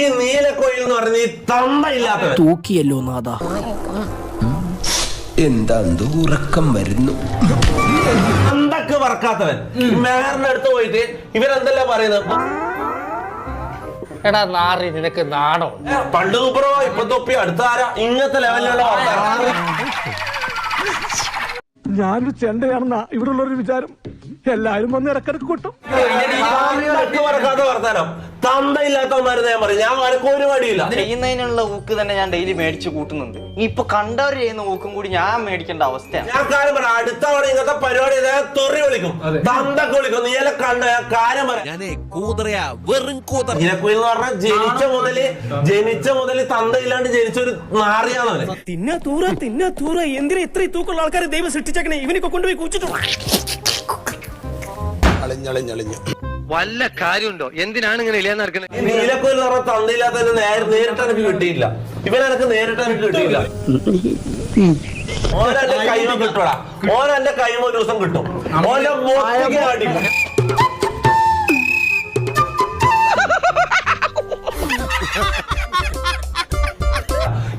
ഈ നീലക്കോയിൽ എന്ന് പറഞ്ഞ ഈ തന്തയില്ലാത്തവൻ തൂക്കിയല്ലോ നാഥ. എന്താ ഉറക്കം വരുന്നു. തന്തക്ക് പറക്കാത്തവൻ മേയറിന്റെ അടുത്ത് പോയിട്ട് ഇവരെന്തെല്ലാം പറയുന്നത്? എടാ നാറി, നിനക്ക് നാണോ? പണ്ട് സൂപ്പറോ ഇപ്പൊ തൊപ്പി അടുത്ത ആരാ? ഇങ്ങനത്തെ ലെവലിലുള്ള ഞാനൊരു ചെണ്ടയാണെന്നാ ഇവിടെ ഉള്ളൊരു വിചാരം. എല്ലാരും വന്ന് ഇടക്കിടക്ക് കൂട്ടും. വർത്താനം തന്തയില്ലാത്തവന്മാരെന്ന് ഞാൻ പറയും. ഞാൻ വരക്കും ഒരു മടിയില്ല. ചെയ്യുന്നതിനുള്ള ഊക്ക് തന്നെ ഞാൻ ഡെയിലി മേടിച്ച് കൂട്ടുന്നുണ്ട്. ഇപ്പൊ കണ്ടവർ ചെയ്യുന്ന ഊക്കും കൂടി ഞാൻ മേടിക്കേണ്ട അവസ്ഥയാണ്. ഞാൻ കാര്യം പറയാം, അടുത്ത തവണ ഇങ്ങനത്തെ പരിപാടി തൊറി വിളിക്കും, തന്തൊക്കെ വിളിക്കും. നീല കണ്ട ഞാൻ കാര്യം പറയാം. നീലക്കുയിൽ എന്ന് പറഞ്ഞാൽ ജനിച്ച മുതല് തന്തയില്ലാണ്ട് ജനിച്ചൊരു നാറിയാണവന്. തിന്നാ തൂറ എന്തിനാ ഇത്രയും തൂക്കുള്ള ആൾക്കാരെ ദൈവം സൃഷ്ടിച്ചേക്കണേ? ഇവനൊക്കെ കൊണ്ടുപോയി കുച്ചിട്ടു. വല്ല കാര്യമുണ്ടോ? എന്തിനാണ് ഇങ്ങനെ ഇല്ലാന്ന് നടക്കുന്നത്? ഈ നീലക്കുയിൽ എന്ന് പറഞ്ഞാൽ തന്തയില്ലാത്ത നേരിട്ട് എനിക്ക് കിട്ടിയില്ല. ഇവനെനിക്ക് നേരിട്ട് എനിക്ക് കിട്ടിയില്ല. ഓനെന്റെ കൈമ കിട്ടൂടാ. ഓനെന്റെ കൈമ ഒരു ദിവസം കിട്ടും. ഓന്റെ മൊത്തയ്ക്ക് അടിക്കും.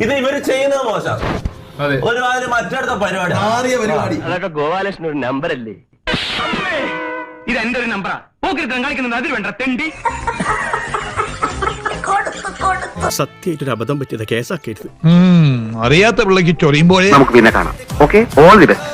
ഇത് ഇവര് ചെയ്യുന്നത് മോശം. ഒരുമാതിരി മറ്റടുത്ത പരിപാടി, അതൊക്കെ ഗോപാലകൃഷ്ണൻ ഒരു നമ്പർ അല്ലേ? ഇത് എന്റെ ഒരു നമ്പറാ. പോക്കിരുത്തം കളിക്കുന്നത് അതിൽ വേണ്ട തെണ്ടി. സത്യമായിട്ടൊരു അബദ്ധം പറ്റിയത് കേസാക്കരുത്. അറിയാത്ത പിള്ളക്ക് ചൊറിയുമ്പോഴേ നമുക്ക് പിന്നെ കാണാം. Okay, all the best.